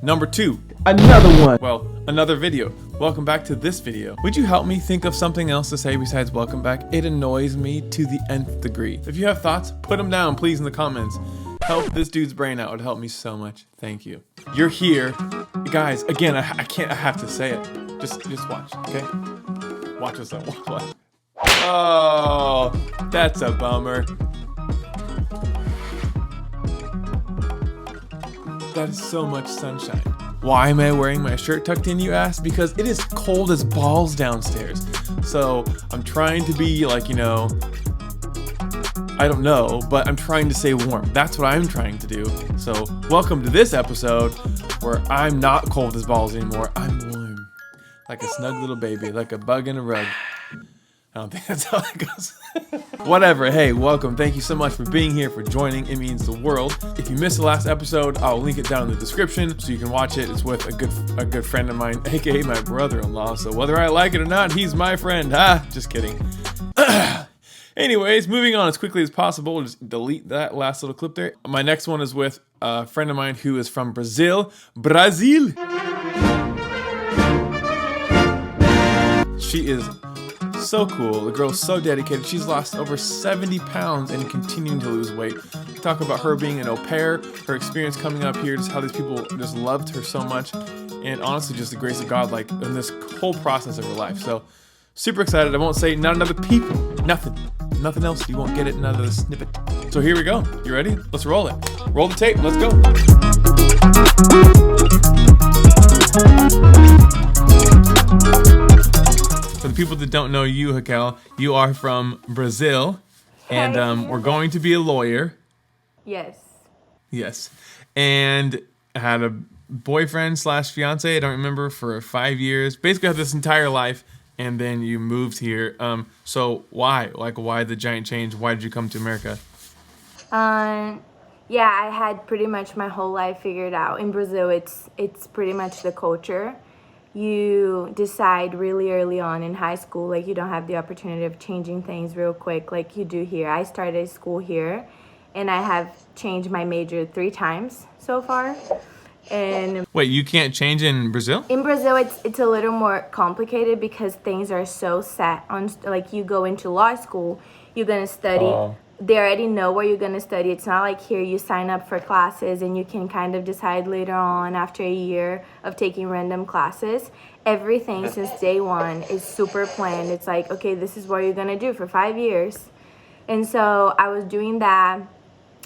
Number 2. Another one. Well, another video. Welcome back to this video. Would you help me think of something else to say besides welcome back? It annoys me to the nth degree. If you have thoughts, put them down, please, in the comments. Help this dude's brain out. It would help me so much. Thank you. You're here. Guys, again, I have to say it. Just watch, okay? Watch us out. Watch. Oh, that's a bummer. That is so much sunshine. Why am I wearing my shirt tucked in, you ask? Because it is cold as balls downstairs. So I'm trying to be like, I don't know, but I'm trying to stay warm. That's what I'm trying to do. So welcome to this episode where I'm not cold as balls anymore. I'm warm. Like a snug little baby, like a bug in a rug. I don't think that's how it goes. Whatever. Hey, welcome. Thank you so much for being here, for joining. It means the world. If you missed the last episode, I'll link it down in the description so you can watch it. It's with a good friend of mine, aka my brother-in-law. So whether I like it or not, he's my friend. Just kidding. Anyways, moving on as quickly as possible. We'll just delete that last little clip there. My next one is with a friend of mine who is from Brazil. Brazil. She is so cool. The girl's so dedicated. She's lost over 70 pounds and continuing to lose weight. Talk about her being an au pair, her experience coming up here, just how these people just loved her so much, and honestly just the grace of God, like in this whole process of her life. So super excited. I won't say not another people, nothing else. You won't get it in another snippet. So here we go. You ready? Let's roll it. Roll the tape. Let's go. For the people that don't know you, Raquel, you are from Brazil, and we're going to be a lawyer. Yes. And I had a boyfriend / fiance, I don't remember, for 5 years. Basically, had this entire life, and then you moved here. So why? Like, why the giant change? Why did you come to America? Yeah, I had pretty much my whole life figured out. In Brazil, it's pretty much the culture. You decide really early on in high school, like you don't have the opportunity of changing things real quick like you do here. I started school here, and I have changed my major 3 times so far. And wait, you can't change in Brazil? In Brazil, it's a little more complicated because things are so set on, like you go into law school, you're gonna study. They already know what you're going to study. It's not like here you sign up for classes and you can kind of decide later on after a year of taking random classes. Everything since day one is super planned. It's like, okay, this is what you're going to do for 5 years. And so I was doing that,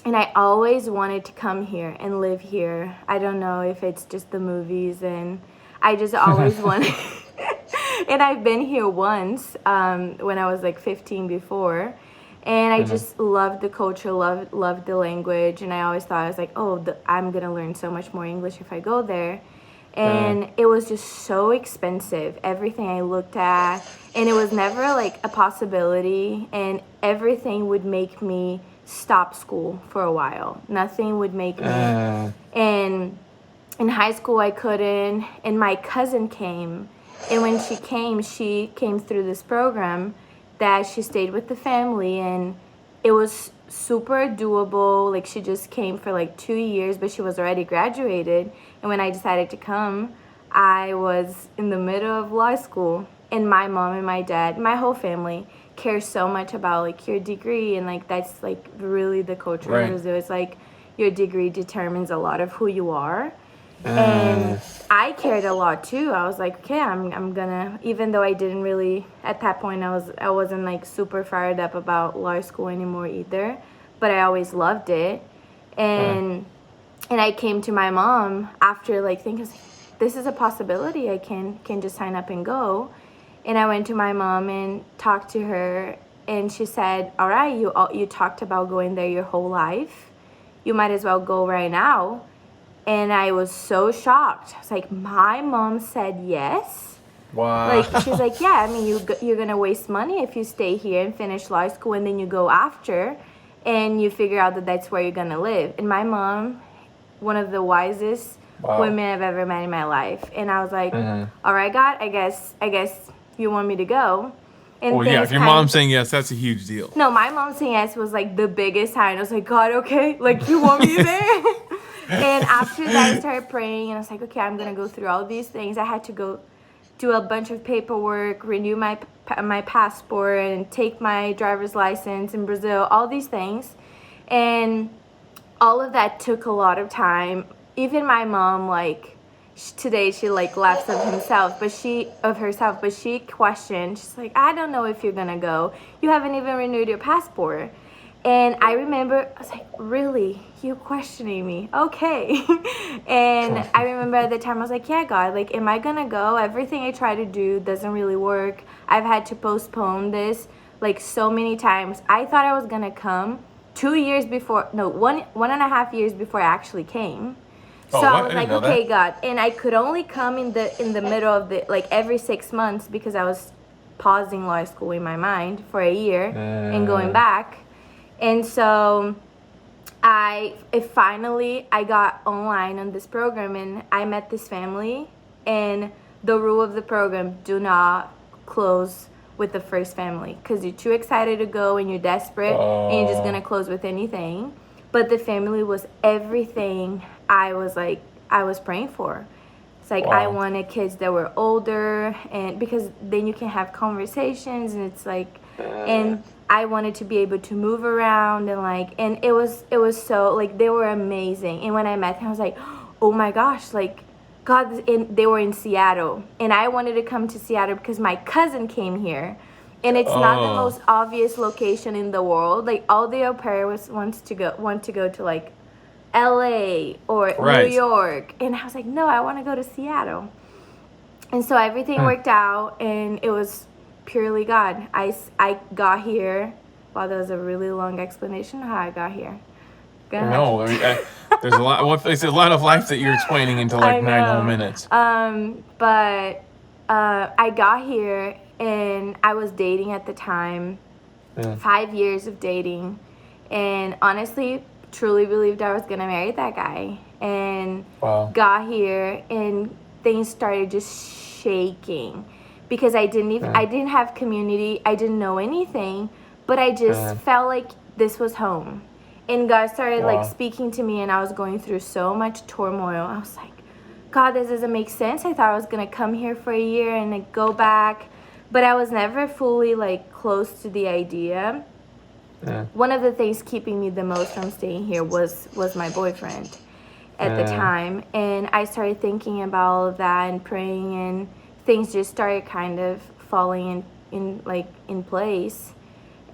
and I always wanted to come here and live here. I don't know if it's just the movies, and I just always wanted. And I've been here once when I was like 15 before. And I just loved the culture, loved the language, and I always thought, I was like, I'm going to learn so much more English if I go there. And it was just so expensive, everything I looked at, and it was never like a possibility, and everything would make me stop school for a while. Nothing would make me. And in high school I couldn't, and my cousin came, and when she came through this program that she stayed with the family, and it was super doable. Like, she just came for like 2 years, but she was already graduated. And when I decided to come, I was in the middle of law school, and my mom and my dad, my whole family cares so much about like your degree, and like that's like really the culture of Brazil. It's like your degree determines a lot of who you are. And I cared a lot too. I was like, okay, I'm gonna, even though I didn't really, at that point I wasn't like super fired up about law school anymore either, but I always loved it. And I came to my mom after like thinking, this is a possibility. I can just sign up and go. And I went to my mom and talked to her, and she said, all right, you talked about going there your whole life. You might as well go right now. And I was so shocked. I was like, my mom said yes. Wow. Like, she's like, yeah, I mean, you're going to waste money if you stay here and finish law school, and then you go after and you figure out that that's where you're going to live. And my mom, one of the wisest women I've ever met in my life. And I was like, all right, God, I guess you want me to go. And well, yeah, if your mom's saying yes, that's a huge deal. No, my mom saying yes was like the biggest sign. I was like, God, okay, like you want me there? And after that, I started praying, and I was like, okay, I'm gonna go through all these things. I had to go do a bunch of paperwork, renew my passport, and take my driver's license in Brazil. All these things, and all of that took a lot of time. Even my mom, like today, she like laughs of herself, but she questioned. She's like, I don't know if you're gonna go. You haven't even renewed your passport. And I remember, I was like, really? You questioning me? Okay. And I remember at the time, I was like, yeah, God, like, am I gonna go? Everything I try to do doesn't really work. I've had to postpone this like so many times. I thought I was gonna come 2 years before, no, 1.5 years before I actually came. So Oh, I what? was I like, didn't know okay, that. God, and I could only come in the middle of the like every 6 months because I was pausing law school in my mind for a year and going back. And so I got online on this program, and I met this family, and the rule of the program: do not close with the first family, because you're too excited to go and you're desperate and you're just gonna close with anything. But the family was everything I was praying for. It's like I wanted kids that were older, and because then you can have conversations, and it's like, and I wanted to be able to move around, and like, and it was so like they were amazing. And when I met them, I was like, oh my gosh, like God, and they were in Seattle, and I wanted to come to Seattle because my cousin came here. And it's not the most obvious location in the world. Like all the au pair want to go to like LA or New Right. York. And I was like, no, I want to go to Seattle. And so everything worked out, and it was purely God. I got here. Wow, that was a really long explanation of how I got here. Go ahead. No, I mean, there's a lot. Well, there's a lot of life that you're explaining into like I 9 whole know. minutes. But I got here, and I was dating at the time. 5 years of dating, and honestly, truly believed I was gonna marry that guy. And got here, and things started just shaking because I didn't have community. I didn't know anything, but I just felt like this was home. And God started like speaking to me, and I was going through so much turmoil. I was like, God, this doesn't make sense. I thought I was gonna come here for a year and like go back, but I was never fully like close to the idea. One of the things keeping me the most from staying here was my boyfriend at the time, and I started thinking about all of that and praying, and things just started kind of falling in place.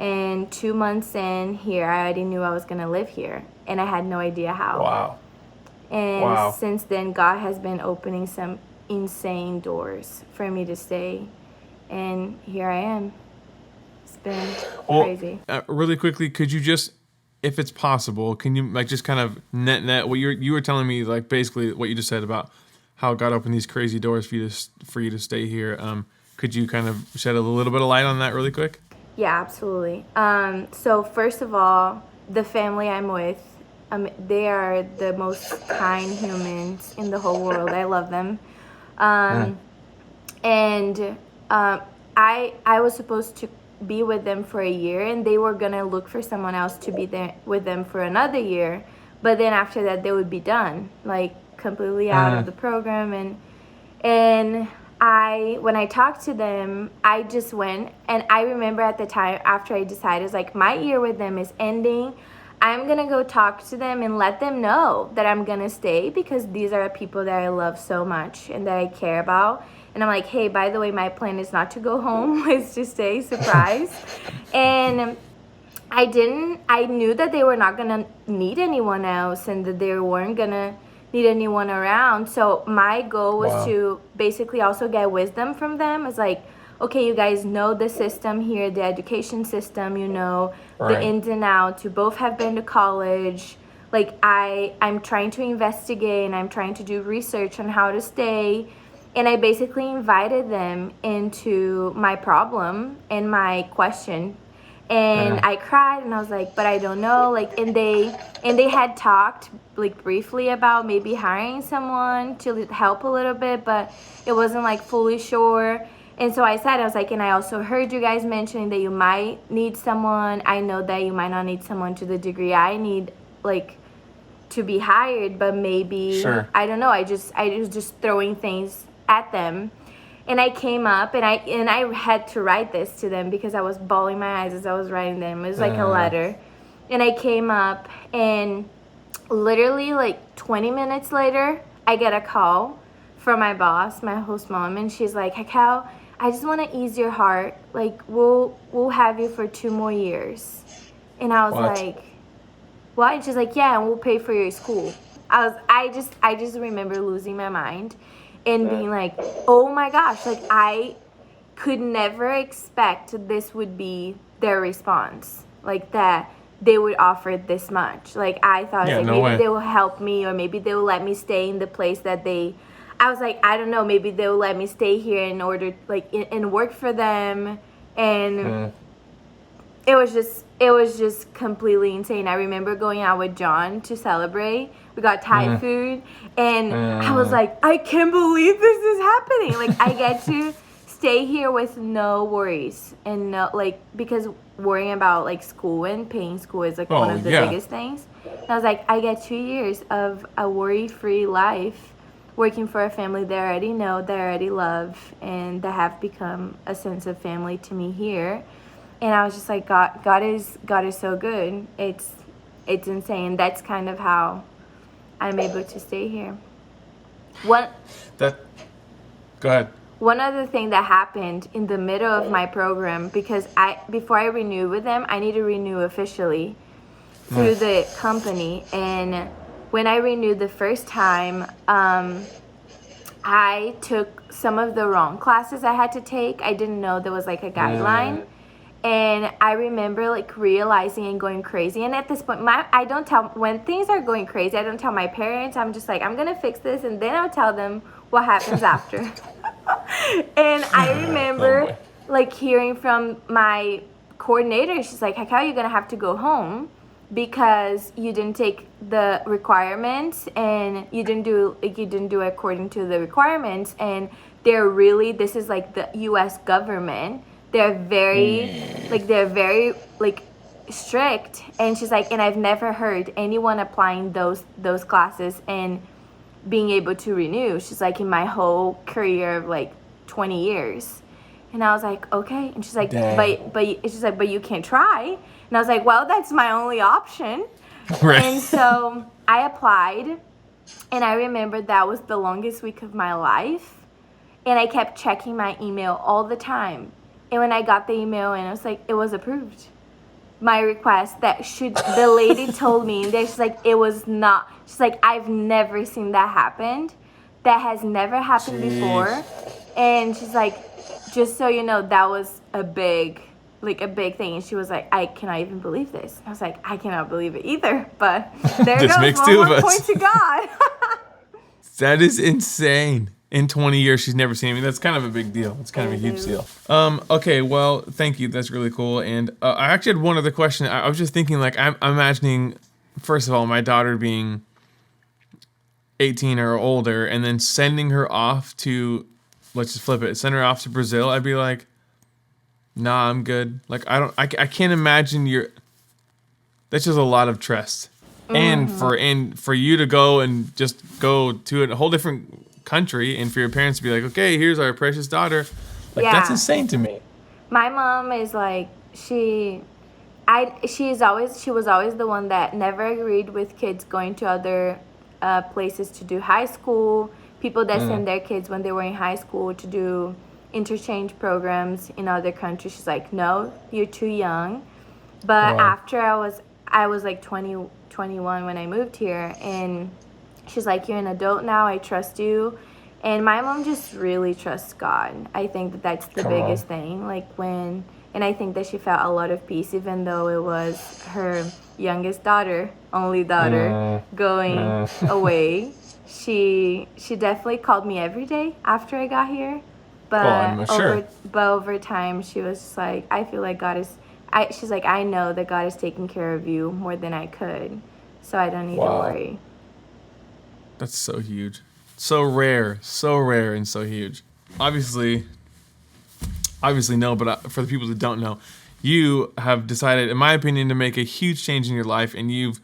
And 2 months in here, I already knew I was gonna live here, and I had no idea how. Wow. And since then, God has been opening some insane doors for me to stay, and here I am. It's been crazy. Really quickly, could you just, if it's possible, can you like just kind of net what you were telling me, like basically what you just said about how God opened these crazy doors for you to stay here. Could you kind of shed a little bit of light on that really quick? Yeah, absolutely. So first of all, the family I'm with, they are the most kind humans in the whole world. I love them. And I was supposed to be with them for a year, and they were gonna look for someone else to be there with them for another year. But then after that, they would be done, like completely out of the program. And when I talked to them, I just went, and I remember at the time after I decided, it's like my year with them is ending. I'm gonna go talk to them and let them know that I'm gonna stay, because these are people that I love so much and that I care about. And I'm like, hey, by the way, my plan is not to go home, it's to stay, surprise. And I knew that they were not gonna need anyone else, and that they weren't gonna need anyone around. So my goal was to basically also get wisdom from them. It's like, okay, you guys know the system here, the education system, you know, the ins and outs. You both have been to college. Like I'm trying to investigate, and I'm trying to do research on how to stay. And I basically invited them into my problem and my question. And I cried, and I was like, but I don't know. Like, and they had talked like briefly about maybe hiring someone to help a little bit, but it wasn't like fully sure. And so I was like, and I also heard you guys mentioning that you might need someone. I know that you might not need someone to the degree I need. Like, to be hired, but maybe Sure. I don't know. I was just throwing things at them. And I came up and I had to write this to them because I was bawling my eyes as I was writing them. It was like a letter. And I came up and literally like 20 minutes later, I get a call from my boss, my host mom, and she's like, Hakel, I just want to ease your heart. Like we'll have you for 2 more years. And I was like, what? And she's like, yeah, and we'll pay for your school. I just remember losing my mind and being like, oh my gosh, like I could never expect this would be their response. Like that they would offer this much. Like I thought maybe they will help me, or maybe they will let me stay in the place that I was like, I don't know, maybe they will let me stay here in order like and work for them. And it was just completely insane. I remember going out with John to celebrate. We got Thai food, and I was like, I can't believe this is happening. Like I get to stay here with no worries and no like, because worrying about like school and paying school is like one of the biggest things. And I was like, I get 2 years of a worry-free life working for a family that I already know, that I already love, and that have become a sense of family to me here. And I was just like, God is so good. It's insane. That's kind of how I'm able to stay here. Go ahead. One other thing that happened in the middle of my program, because before I renew with them, I need to renew officially through the company. And when I renewed the first time, I took some of the wrong classes I had to take. I didn't know there was like a guideline. And I remember like realizing and going crazy. And at this point, when things are going crazy, I don't tell my parents. I'm just like, I'm going to fix this. And then I'll tell them what happens after. And I remember like hearing from my coordinator, she's like, Hakel, you're going to have to go home because you didn't take the requirements and you didn't do according to the requirements. And this is like the US government. They're very strict. And she's like, and I've never heard anyone applying those classes and being able to renew. She's like, in my whole career of like 20 years. And I was like, okay. And she's like, but you can't try. And I was like, well, that's my only option. Right. And so I applied, and I remember that was the longest week of my life. And I kept checking my email all the time. And when I got the email, and it was like, it was approved. My request the lady told me, and she's like, it was not. She's like, I've never seen that happen. That has never happened before. And she's like, just so you know, that was a big thing. And she was like, I cannot even believe this. I was like, I cannot believe it either. But there this goes makes one two of more us. point to God. That is insane. In 20 years, she's never seen me. That's kind of a big deal. It's kind of a huge deal. Okay, well, thank you. That's really cool. And I actually had one other question. I was just thinking, like, I'm imagining, first of all, my daughter being 18 or older, and then sending her off to, let's just flip it, send her off to Brazil. I'd be like, nah, I'm good. Like, I can't imagine that's just a lot of trust. Mm-hmm. And for you to go and just go to a whole different country, and for your parents to be like, okay, here's our precious daughter, like that's insane to me. My mom is like, she was always the one that never agreed with kids going to other places to do high school, people that send their kids when they were in high school to do interchange programs in other countries. She's like, no, you're too young. But after I was like 21 when I moved here, and she's like, you're an adult now, I trust you. And my mom just really trusts God. I think that's the biggest thing. And I think that she felt a lot of peace, even though it was her youngest daughter, only daughter, going away. She definitely called me every day after I got here. But over time, she was just like, I feel like she's like, I know that God is taking care of you more than I could, so I don't need to worry. That's so huge. So rare, and so huge. Obviously no, but for the people that don't know, you have decided, in my opinion, to make a huge change in your life, and you've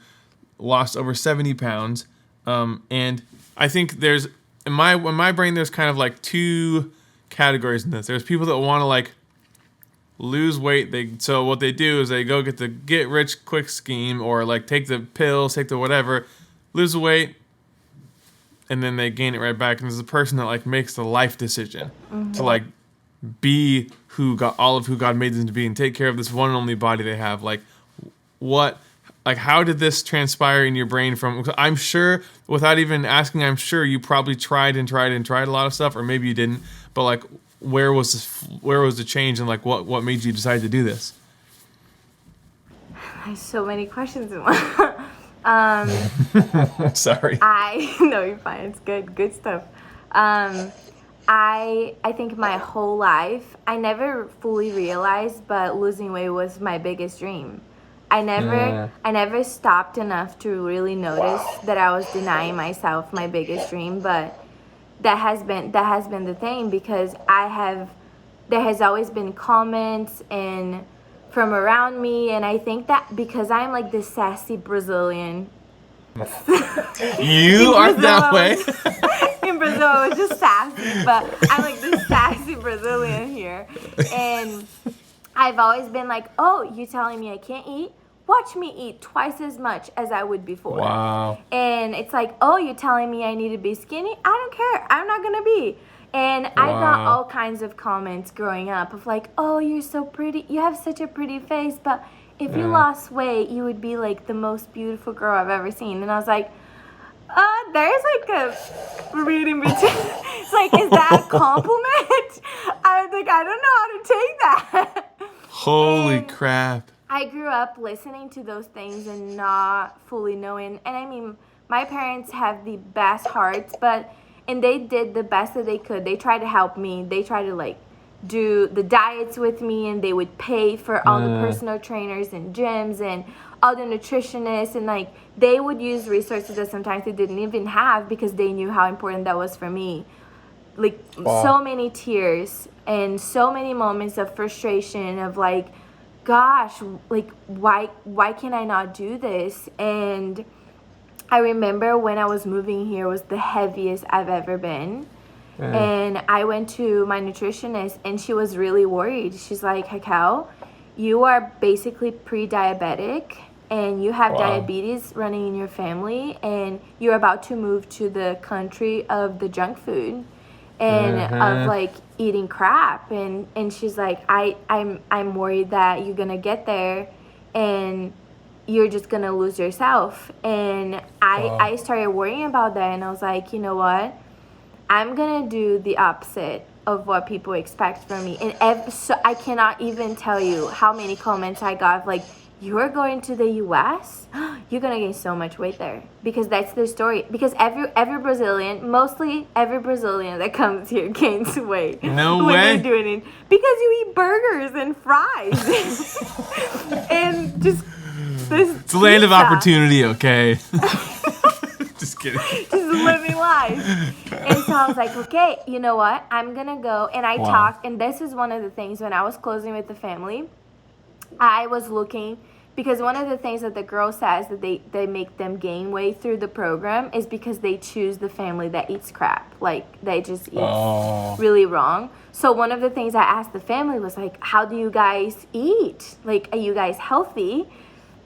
lost over 70 pounds. And I think there's in my brain there's kind of like two categories in this. There's people that want to like lose weight. So what they do is they go get the get rich quick scheme, or like take the pills, take the whatever, lose the weight, and then they gain it right back. And there's a person that like makes the life decision to like be who God made them to be and take care of this one and only body they have. Like how did this transpire in your brain from, I'm sure, without even asking, I'm sure you probably tried a lot of stuff, or maybe you didn't, but like, where was the change, and like, what made you decide to do this? There's so many questions in one. Sorry. No, you're fine. It's good stuff. I think my whole life, I never fully realized, but losing weight was my biggest dream. I never stopped enough to really notice that I was denying myself my biggest dream, but that has been the thing, because there has always been comments and from around me, and I think that because I'm like this sassy Brazilian. You are that way. In Brazil, I was just sassy, but I'm like this sassy Brazilian here, and I've always been like, oh, you telling me I can't eat? Watch me eat twice as much as I would before. Wow. And it's like, oh, you're telling me I need to be skinny? I don't care. I'm not going to be. And I got all kinds of comments growing up of like, oh, you're so pretty. You have such a pretty face. But if you lost weight, you would be like the most beautiful girl I've ever seen. And I was like, there's like a read in between. It's like, is that a compliment? I was like, I don't know how to take that. Holy crap. I grew up listening to those things and not fully knowing. And I mean, my parents have the best hearts, and they did the best that they could. They tried to help me. They tried to like do the diets with me, and they would pay for all the personal trainers and gyms and all the nutritionists, and like they would use resources that sometimes they didn't even have because they knew how important that was for me. Like so many tears and so many moments of frustration of like, gosh, like why can I not do this? And I remember when I was moving here was the heaviest I've ever been. And I went to my nutritionist, and she was really worried. She's like, Raquel, you are basically pre-diabetic, and you have diabetes running in your family, and you're about to move to the country of the junk food and of like eating crap, and she's like, I'm worried that you're gonna get there and you're just gonna lose yourself. And I started worrying about that, and I was like, you know what, I'm gonna do the opposite of what people expect from me. And so I cannot even tell you how many comments I got like, you're going to the US, you're gonna gain so much weight there, because that's their story. Because every Brazilian, mostly every Brazilian that comes here gains weight. No when way. They're doing it because you eat burgers and fries and just this. It's a land of opportunity, okay? Just kidding. Just living life. And so I was like, okay, you know what? I'm gonna go. And I talked, and this is one of the things when I was closing with the family, I was looking. Because one of the things that the girl says that they make them gain weight through the program is because they choose the family that eats crap. Like, they just eat really wrong. So one of the things I asked the family was, like, how do you guys eat? Like, are you guys healthy?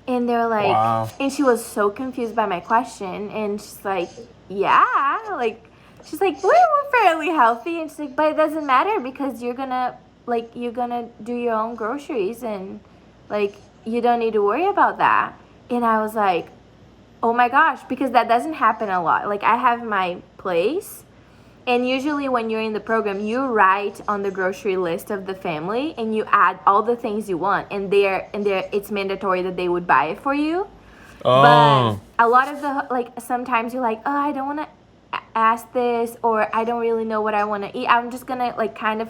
And they're like, and she was so confused by my question. And she's like, yeah. Like, she's like, we're fairly healthy. And she's like, but it doesn't matter because you're gonna do your own groceries and, like, you don't need to worry about that. And I was like, oh my gosh, because that doesn't happen a lot. Like, I have my place, and usually when you're in the program, you write on the grocery list of the family and you add all the things you want, and it's mandatory that they would buy it for you. But a lot of the, like, sometimes you're like, oh, I don't want to ask this, or I don't really know what I want to eat. I'm just gonna like kind of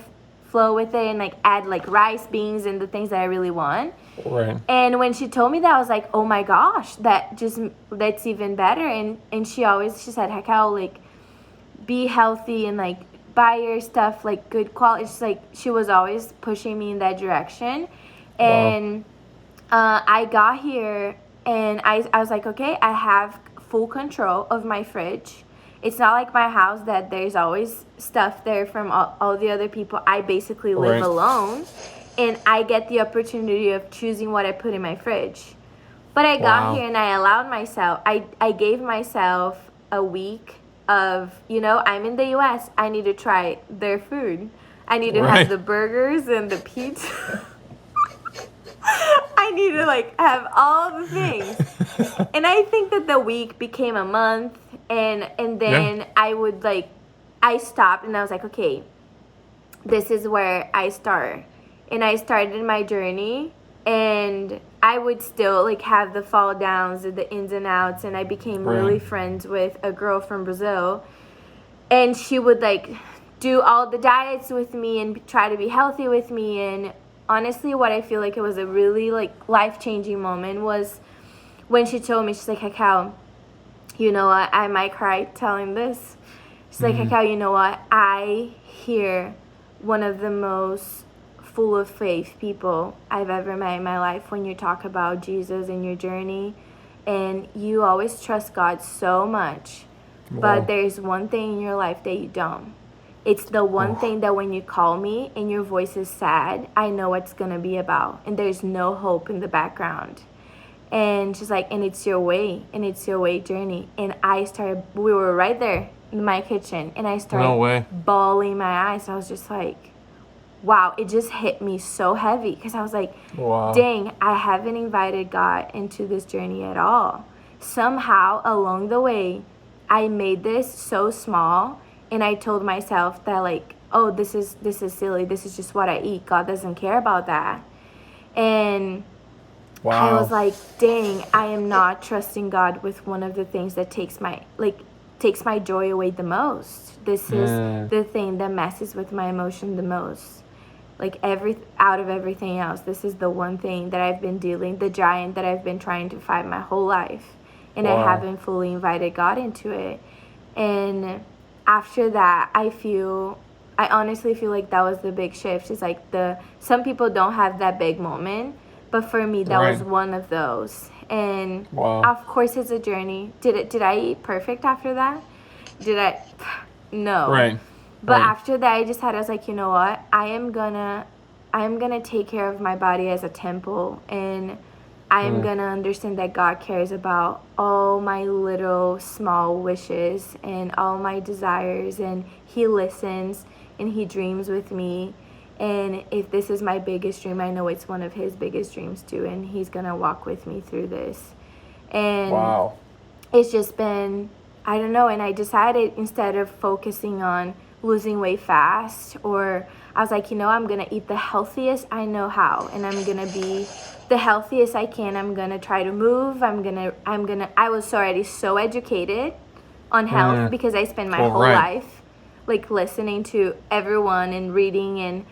flow with it and like add like rice, beans, and the things that I really want. Right. And when she told me that, I was like, oh my gosh, that's even better. And she said, Raquel, like, be healthy and like buy your stuff like good quality. It's like she was always pushing me in that direction. And I got here and I was like, okay, I have full control of my fridge. It's not like my house that there's always stuff there from all the other people. I basically live alone, and I get the opportunity of choosing what I put in my fridge. But I got here and I allowed myself, I gave myself a week of, I'm in the US. I need to try their food. I need to have the burgers and the pizza. I need to have all the things. And I think that the week became a month, and then I stopped and I was like, okay, this is where I start. And I started my journey, and I would still have the fall downs and the ins and outs, and I became really friends with a girl from Brazil, and she would do all the diets with me and try to be healthy with me. And honestly, what I feel like it was a really life-changing moment was when she told me, she's like, Cacao, you know what, I might cry telling this. She's like, Cacao, you know what, I hear one of the most full of faith people I've ever met in my life when you talk about Jesus and your journey, and you always trust God so much, but there's one thing in your life that you don't. It's the one thing that when you call me and your voice is sad, I know what's gonna be about, and there's no hope in the background. And she's like, and it's your way, and it's your way journey. And we were right there in my kitchen, and I started bawling my eyes. I was just like, wow, it just hit me so heavy, because I was like, dang, I haven't invited God into this journey at all. Somehow along the way, I made this so small, and I told myself that oh, this is silly, this is just what I eat, God doesn't care about that. And I was like, dang, I am not trusting God with one of the things that takes my joy away the most. This is the thing that messes with my emotion the most. Out of everything else, this is the one thing that I've been the giant that I've been trying to fight my whole life, and I haven't fully invited God into it. And after that, I honestly feel like that was the big shift. It's some people don't have that big moment, but for me, that was one of those. And of course, it's a journey. Did I eat perfect after that? No. But after that, I was like, you know what? I am gonna take care of my body as a temple, and I am gonna understand that God cares about all my little small wishes and all my desires, and He listens and He dreams with me. And if this is my biggest dream, I know it's one of His biggest dreams too, and He's gonna walk with me through this. And it's just been, I don't know, and I decided, instead of focusing on losing weight fast, or I was like, I'm gonna eat the healthiest I know how, and I'm gonna be the healthiest I can. I'm gonna try to move. I was already so educated on health, because I spent my whole life listening to everyone and reading, and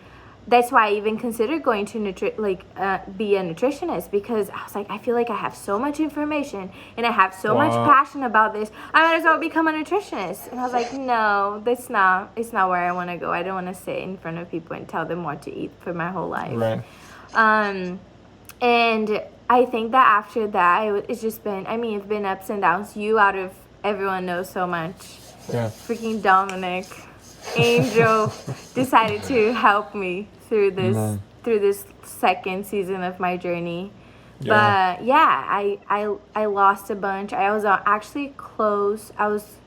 that's why I even considered going to be a nutritionist, because I was like, I feel like I have so much information and I have so much passion about this. I might as well become a nutritionist. And I was like, no, it's not where I want to go. I don't want to sit in front of people and tell them what to eat for my whole life. And I think that after that, it's just been, it's been ups and downs. You, out of everyone, knows so much. Freaking Dominic, Angel, decided to help me through this second season of my journey. But I lost a bunch. I was actually close. I was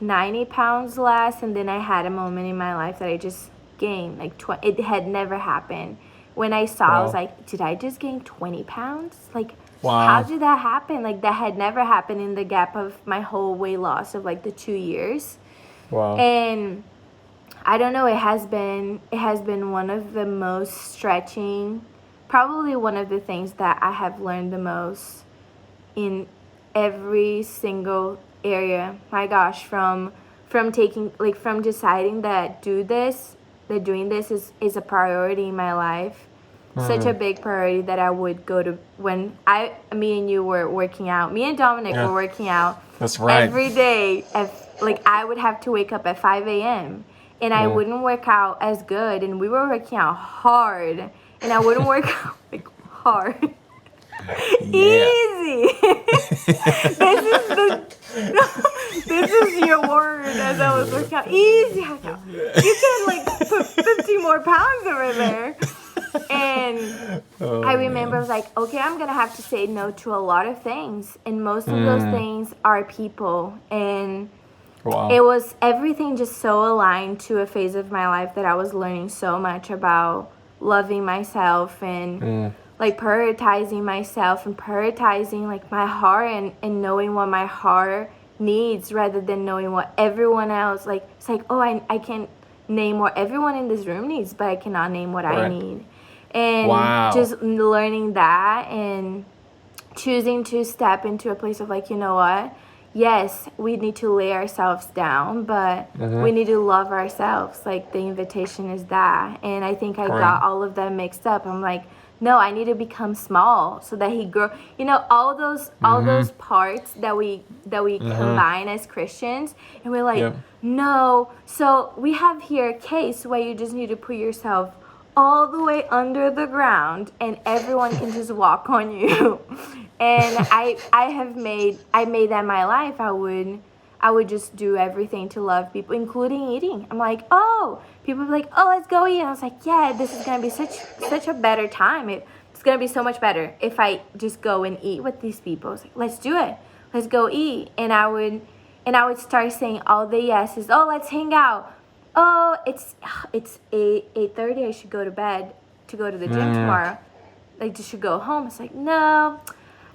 90 pounds less, and then I had a moment in my life that I just gained it had never happened. When I saw, I was like, did I just gain 20 pounds? How did that happen? That had never happened in the gap of my whole weight loss of the 2 years. And I don't know, it has been one of the most stretching, probably one of the things that I have learned the most in every single area. My gosh, from taking from deciding that doing this is a priority in my life. Such a big priority that I would go to when me and you were working out. Me and Dominic were working out. That's right. Every day. I would have to wake up at 5 a.m. and I wouldn't work out as good. And we were working out hard. And I wouldn't work out hard. Yeah. Easy. This is your word as I was working out. Easy. You can like put 50 more pounds over there. And I remember I was like, okay, I'm going to have to say no to a lot of things. And most of those things are people. And it was everything just so aligned to a phase of my life that I was learning so much about loving myself and like prioritizing myself and prioritizing like my heart and knowing what my heart needs rather than knowing what everyone else like. It's like, oh, I can name what everyone in this room needs, but I cannot name what I need. And just learning that and choosing to step into a place of like, you know what? Yes, we need to lay ourselves down, but we need to love ourselves. Like the invitation is that. And I think I got all of that mixed up. I'm like, no, I need to become small so that he grow. You know, all those parts that we combine as Christians, and we're like, no. So we have here a case where you just need to put yourself all the way under the ground and everyone can just walk on you. And I made that my life. I would just do everything to love people, including eating. I'm like, oh, people be like, oh, let's go eat. And I was like, yeah, this is gonna be such a better time. It's gonna be so much better if I just go and eat with these people. I was like, let's do it. Let's go eat. And I would start saying all the yeses. Oh, let's hang out. Oh, it's 8:30. I should go to bed to go to the gym tomorrow. Like, just should go home. It's like, no,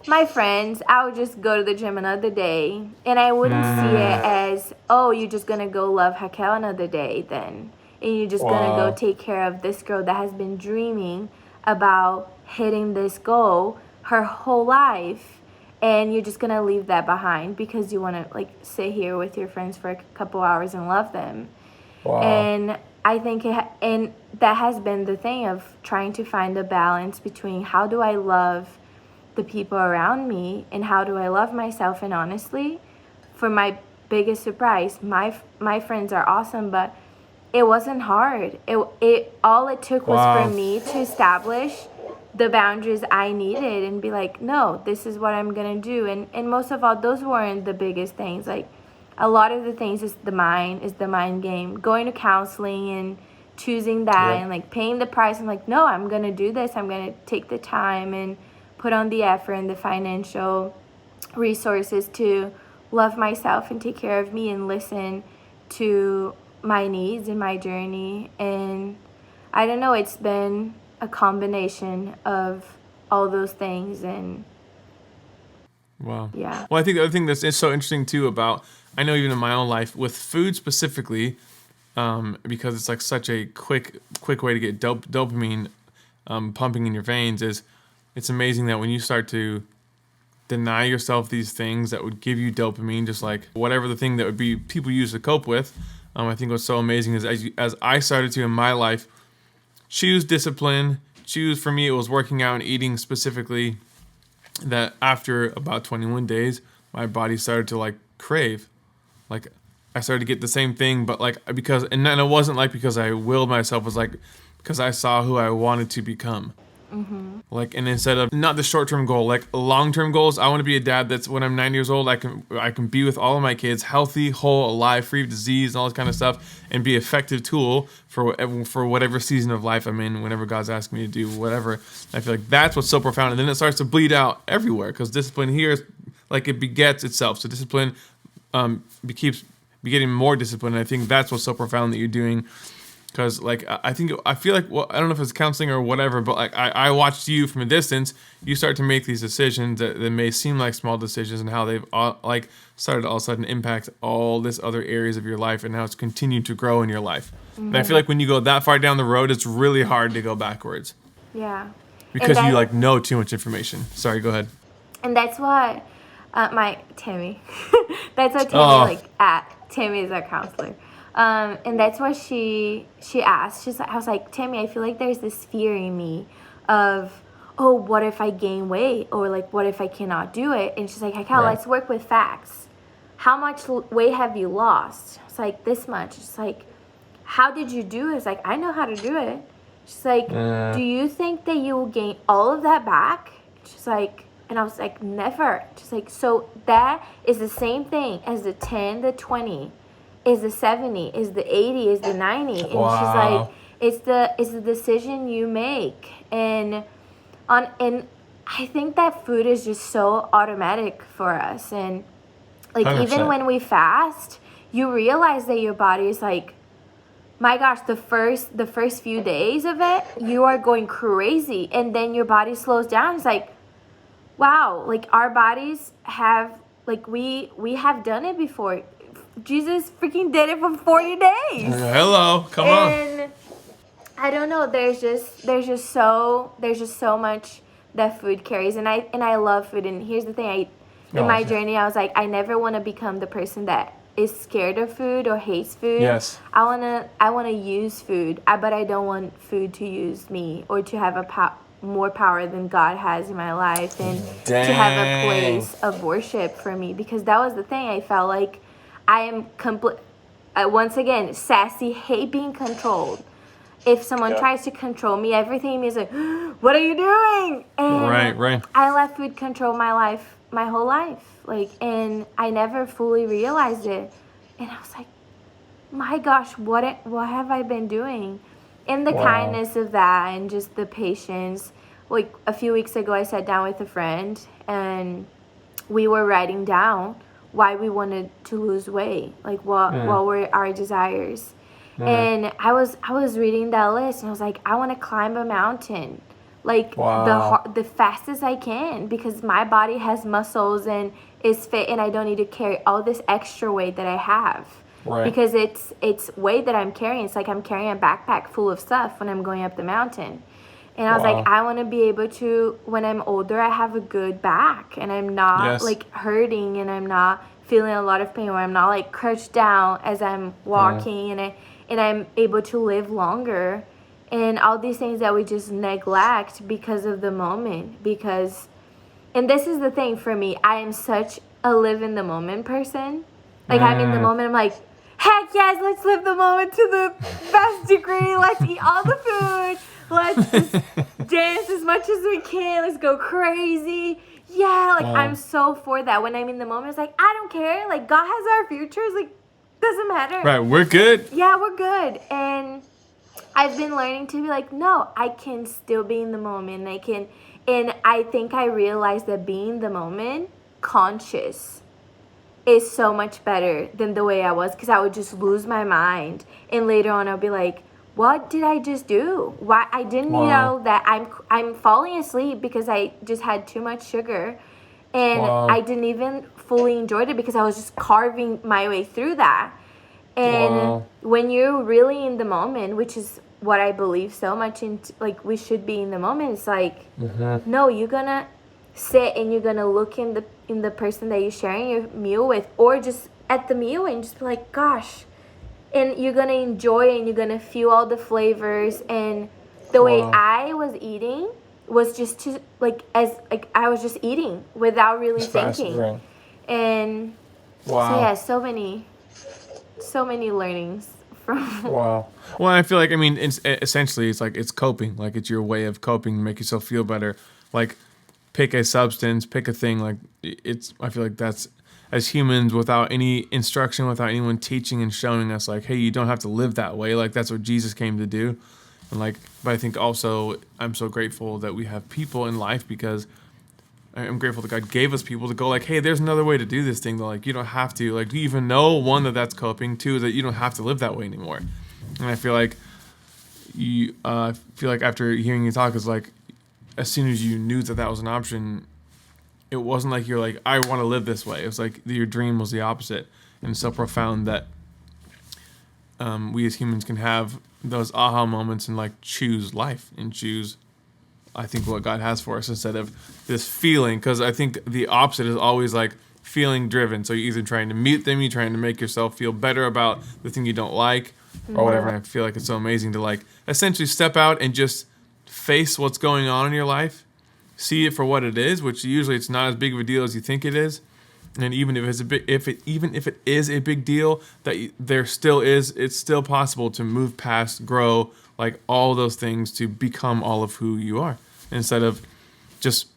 my friends, I would just go to the gym another day. And I wouldn't see it as, oh, you're just going to go love Raquel another day then. And you're just going to go take care of this girl that has been dreaming about hitting this goal her whole life. And you're just going to leave that behind because you want to, like, sit here with your friends for a couple hours and love them. And I think and that has been the thing of trying to find the balance between how do I love the people around me and how do I love myself. And honestly, for my biggest surprise, my friends are awesome, but it wasn't hard. All it took was for me to establish the boundaries I needed and be like, no, this is what I'm gonna do. And most of all, those weren't the biggest things. Like, a lot of the things is the mind game. Going to counseling and choosing that and like paying the price. I'm like, no, I'm going to do this. I'm going to take the time and put on the effort and the financial resources to love myself and take care of me and listen to my needs and my journey. And I don't know, it's been a combination of all those things. And yeah. Well, I think the other thing that's so interesting too about, I know even in my own life with food specifically, because it's like such a quick way to get dopamine pumping in your veins, is it's amazing that when you start to deny yourself these things that would give you dopamine, just like whatever the thing that would be people use to cope with. I think what's so amazing is as I started to in my life choose discipline, for me it was working out and eating specifically, that after about 21 days my body started to like crave. Like I started to get the same thing, but like because it wasn't like because I willed myself, it was like because I saw who I wanted to become. Like, and instead of not the short-term goal, like long-term goals, I want to be a dad that's when I'm 90 years old, I can be with all of my kids, healthy, whole, alive, free of disease, and all this kind of stuff, and be an effective tool for whatever season of life I'm in, whenever God's asking me to do whatever. I feel like that's what's so profound, and then it starts to bleed out everywhere because discipline here is like it begets itself. So discipline keeps getting more discipline, and I think that's what's so profound that you're doing. Because, like, I feel like, well, I don't know if it's counseling or whatever, but, like, I watched you from a distance. You start to make these decisions that may seem like small decisions and how they've, like, started to all of a sudden impact all this other areas of your life and how it's continued to grow in your life. And I feel like when you go that far down the road, it's really hard to go backwards. Yeah. Because you, like, know too much information. Sorry, go ahead. And that's what Tammy, that's what Tammy, Tammy is our counselor. And that's why she asked. I was like, Tammy, I feel like there's this fear in me of, oh, what if I gain weight? Or like, what if I cannot do it? And she's like, Raquel, let's work with facts. How much weight have you lost? It's like, this much. It's like, how did you do it? It's like, I know how to do it. She's like, do you think that you will gain all of that back? She's like, and I was like, never. She's like, so that is the same thing as the 10, the 20, is the 70, is the 80, is the 90. And she's like, it's the decision you make. And I think that food is just so automatic for us. And like 100%. even when we fast, you realize that your body is like, my gosh, the first few days of it, you are going crazy, and then your body slows down. It's like, wow, like our bodies have, like we have done it before. Jesus freaking did it for 40 days. Hello, come on. And I don't know, there's just so much that food carries, and I love food. And here's the thing, in my journey, I was like, I never want to become the person that is scared of food or hates food. Yes. I wanna use food, but I don't want food to use me or to have more power than God has in my life, and to have a place of worship for me. Because that was the thing. I felt like I am once again, sassy, hate being controlled. If someone tries to control me, everything in me is like, what are you doing? And right. I let food control my life, my whole life. Like, and I never fully realized it. And I was like, my gosh, what have I been doing? And the kindness of that, and just the patience. Like a few weeks ago, I sat down with a friend, and we were writing down why we wanted to lose weight, like what were our desires. And I was reading that list, and I was like, I want to climb a mountain, like the fastest I can, because my body has muscles and is fit, and I don't need to carry all this extra weight that I have. Right. Because it's weight that I'm carrying. It's like I'm carrying a backpack full of stuff when I'm going up the mountain. And I was like, I want to be able to, when I'm older, I have a good back, and I'm not like hurting, and I'm not feeling a lot of pain, or I'm not like crouched down as I'm walking, and I'm able to live longer. And all these things that we just neglect because of the moment. And this is the thing for me, I am such a live in the moment person. Like I'm in the moment, I'm like, heck yes, let's live the moment to the best degree. Let's eat all the food. Let's just dance as much as we can. Let's go crazy. Yeah, like I'm so for that. When I'm in the moment, it's like, I don't care. Like God has our futures. Like, doesn't matter. Right, we're good. Yeah, we're good. And I've been learning to be like, no, I can still be in the moment. And I think I realized that being in the moment, conscious, is so much better than the way I was, because I would just lose my mind, and later on I'll be like, what did I just do? Why I didn't know that I'm falling asleep because I just had too much sugar, and I didn't even fully enjoy it because I was just carving my way through that. And when you're really in the moment, which is what I believe so much in, like we should be in the moment, it's like no, you're gonna sit and you're gonna look in the person that you're sharing your meal with, or just at the meal, and just be like, gosh, and you're gonna enjoy, and you're gonna feel all the flavors. And the way I was eating was just to I was just eating without really thinking. And so yeah, so many learnings from well, I feel like, I mean, essentially it's like it's coping, like it's your way of coping to make yourself feel better. Like pick a substance, pick a thing. Like I feel like that's, as humans, without any instruction, without anyone teaching and showing us, like, hey, you don't have to live that way. Like that's what Jesus came to do. And like, but I think also I'm so grateful that we have people in life, because I'm grateful that God gave us people to go like, hey, there's another way to do this thing. That like, you don't have to, like, do you even know, one, that's coping, two, that you don't have to live that way anymore. And I feel like after hearing you talk, is like, as soon as you knew that was an option, it wasn't like you're like, I want to live this way. It was like your dream was the opposite. And it's so profound that we as humans can have those aha moments and like choose life and choose, I think, what God has for us, instead of this feeling. Because I think the opposite is always like feeling driven. So you're either trying to meet them, you're trying to make yourself feel better about the thing you don't like, or whatever. And I feel like it's so amazing to like essentially step out and just face what's going on in your life, see it for what it is, which usually it's not as big of a deal as you think it is. And even if it's even if it is a big deal, that it's still possible to move past, grow, like all those things, to become all of who you are, instead of just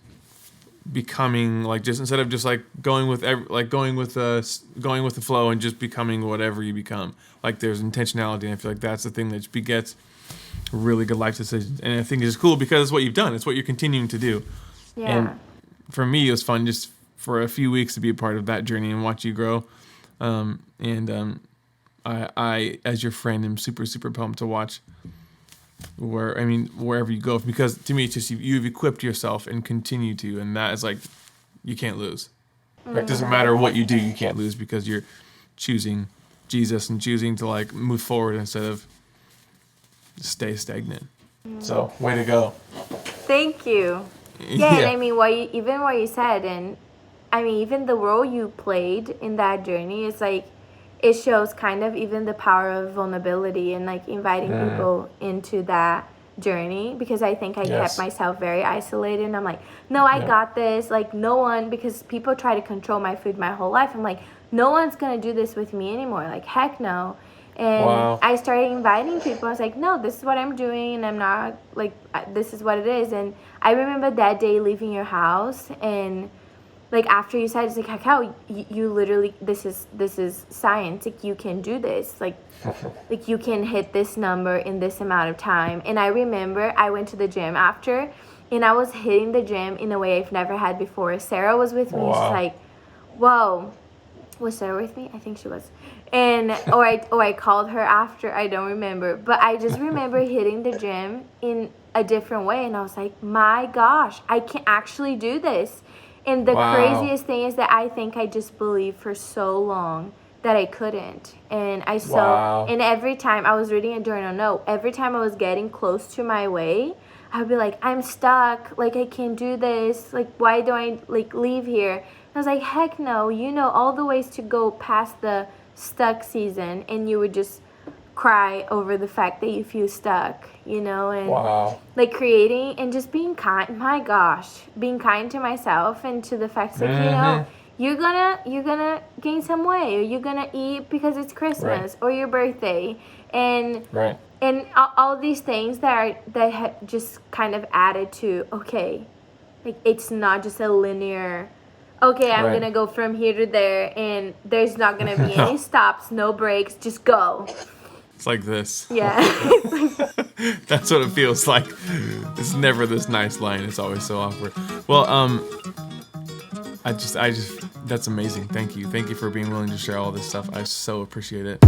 becoming like, just instead of just like going with the flow and just becoming whatever you become. Like there's intentionality, and I feel like that's the thing that begets really good life decisions. And I think it's cool because it's what you've done. It's what you're continuing to do. Yeah. And for me, it was fun just for a few weeks to be a part of that journey and watch you grow. I, as your friend, am super, super pumped to watch wherever you go, because to me, it's just you've equipped yourself and continue to, and that is like, you can't lose. It doesn't matter what you do, you can't lose, because you're choosing Jesus and choosing to like move forward instead of stay stagnant. So, way to go. Thank you. Yeah, and I mean, what you said, and I mean, even the role you played in that journey is like, it shows kind of even the power of vulnerability and like inviting people into that journey, because I think I kept myself very isolated, and I'm like, no, I got this. Like, no one, because people try to control my food my whole life. I'm like, no one's going to do this with me anymore. Like, heck no. And I started inviting people. I was like, no, this is what I'm doing, and I'm not, like, this is what it is. And I remember that day leaving your house, and like after you said, it's like, Cacao, you literally, this is science. Like, you can do this. Like you can hit this number in this amount of time. And I remember I went to the gym after, and I was hitting the gym in a way I've never had before. Sarah was with me. She's like, whoa. Was Sarah with me? I think she was. And or I called her after. I don't remember. But I just remember hitting the gym in a different way. And I was like, my gosh, I can actually do this. And the craziest thing is that I think I just believed for so long that I couldn't. And and every time I was reading a journal note, every time I was getting close to my way, I'd be like, I'm stuck. Like, I can't do this. Like, why do I like leave here? And I was like, heck no. You know all the ways to go past the stuck season, and you would just cry over the fact that you feel stuck, you know, and like creating and just being kind. My gosh, being kind to myself and to the fact that, you know, you're gonna gain some weight, or you're gonna eat because it's Christmas or your birthday, and and all these things that have just kind of added to, okay, like it's not just a linear, okay, I'm gonna go from here to there, and there's not gonna be any stops, no breaks, just go. It's like this. Yeah. That's what it feels like. It's never this nice line. It's always so awkward. Well, I just, that's amazing. Thank you. Thank you for being willing to share all this stuff. I so appreciate it.